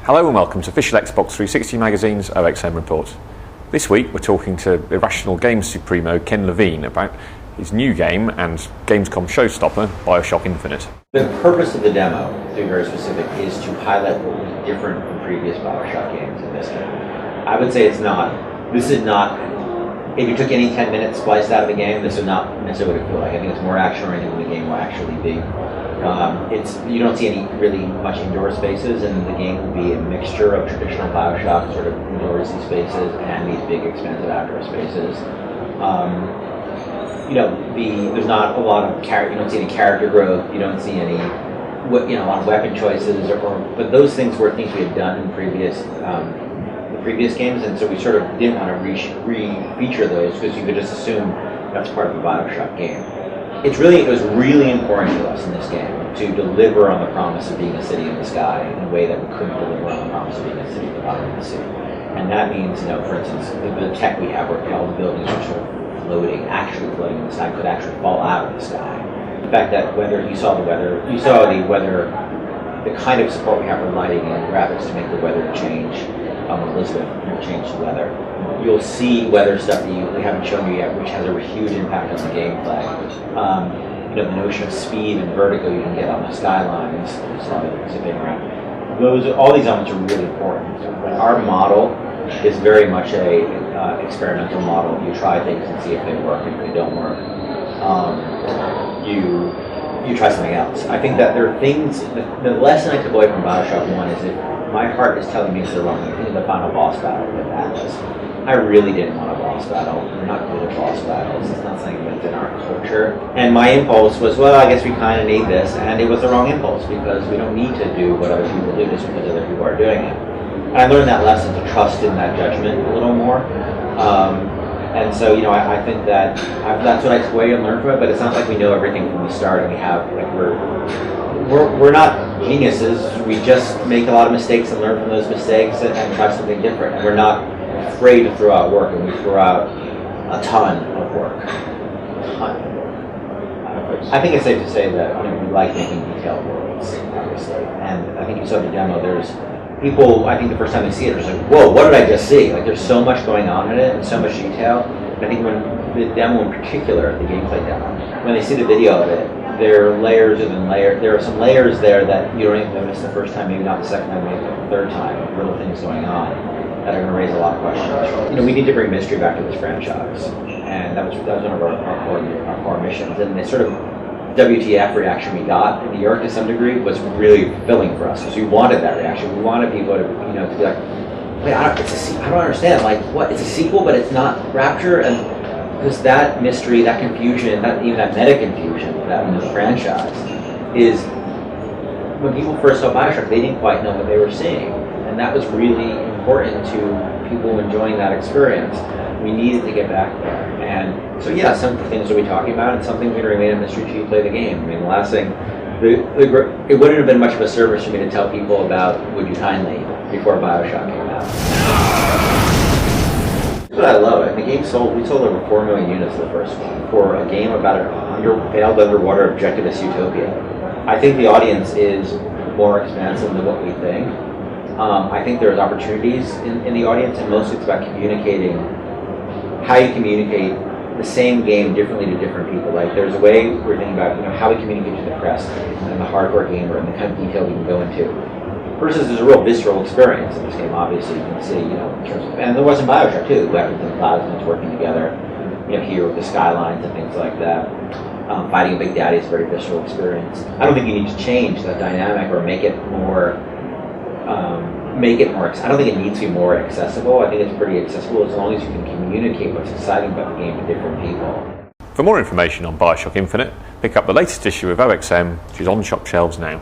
Hello and welcome to Official Xbox 360 Magazine's OXM Report. This week we're talking to Irrational Games Supremo Ken Levine about his new game and Gamescom showstopper, Bioshock Infinite. The purpose of the demo, to be very specific, is to highlight what was different from previous Bioshock games in this game. I would say this is not, if you took any 10 minutes spliced out of the game, this is not necessarily what it feels like. I think it's more action-oriented than the game will actually be. You don't see any really much indoor spaces, and the game will be a mixture of traditional Bioshock sort of indoorsy spaces and these big expansive outdoor spaces. There's not a lot of you don't see any character growth. You don't see any, a lot of weapon choices, but those things were things we had done in the previous games, and so we sort of didn't want to re-feature those because you could just assume that's part of a Bioshock game. It was really important to us in this game to deliver on the promise of being a city in the sky in a way that we couldn't deliver on the promise of being a city at the bottom of the sea. And that means, for instance, the tech we have where all the buildings are sort of actually floating in the sky, could actually fall out of the sky. The fact that the kind of support we have for lighting and graphics to make the weather change. Elizabeth changed the weather. You'll see weather stuff that we haven't shown you yet, which has a huge impact on the gameplay. The notion of speed and vertigo you can get on the skylines, zipping around. All these elements are really important. But our model is very much a experimental model. You try things and see if they work, and if they don't work, you try something else. I think that there are things. The lesson I took away from Bioshock 1 is that my heart is telling me it's the wrong thing. In the final boss battle with Atlas, I really didn't want a boss battle. We're not good at boss battles. It's not something that's in our culture. And my impulse was, well, I guess we kind of need this. And it was the wrong impulse because we don't need to do what other people do just because other people are doing it. And I learned that lesson to trust in that judgment a little more. And so, I think that that's what I took away and learned from it. But it's not like we know everything from the start, and we have we're not geniuses. We just make a lot of mistakes and learn from those mistakes and try something different. And we're not afraid to throw out work, and we throw out a ton of work. I think it's safe to say that we like making detailed worlds, obviously. And I think you saw the demo. There's people, I think the first time they see it, they're like, whoa, what did I just see? There's so much going on in it and so much detail. And I think when the demo in particular, the gameplay demo, when they see the video of it, there are layers within layers. There are some layers there that you don't even notice the first time, maybe not the second time, maybe the third time, little things going on that are going to raise a lot of questions. We need to bring mystery back to this franchise. And that was one of our core missions. And the sort of WTF reaction we got in New York to some degree was really fulfilling for us because we wanted that reaction. We wanted people to be like, wait, I don't understand. What? It's a sequel, but it's not Rapture, and because that mystery, that confusion, even that meta confusion that in the franchise is when people first saw Bioshock, they didn't quite know what they were seeing, and that was really important to people enjoying that experience. We needed to get back there. And so, some things we'll be talking about, and something we're going to remain a mystery till you play the game. The last thing, it wouldn't have been much of a service for me to tell people about Would You Kindly before Bioshock came out. That's what I love. The game we sold over 4 million units of the first one for a game about a failed underwater objectivist utopia. I think the audience is more expansive than what we think. I think there's opportunities in the audience, and mostly it's about communicating how you communicate the same game differently to different people. There's a way we're thinking about how we communicate to the press and the hardcore gamer and the kind of detail we can go into. Versus there's a real visceral experience in this game, obviously. You can see, in terms of, and there was in Bioshock too, weapons and plasmids working together, here with the skylines and things like that. Fighting a Big Daddy is a very visceral experience. I don't think you need to change that dynamic or make it more I don't think it needs to be more accessible. I think it's pretty accessible as long as you can communicate what's exciting about the game to different people. For more information on Bioshock Infinite, pick up the latest issue of OXM, which is on shop shelves now.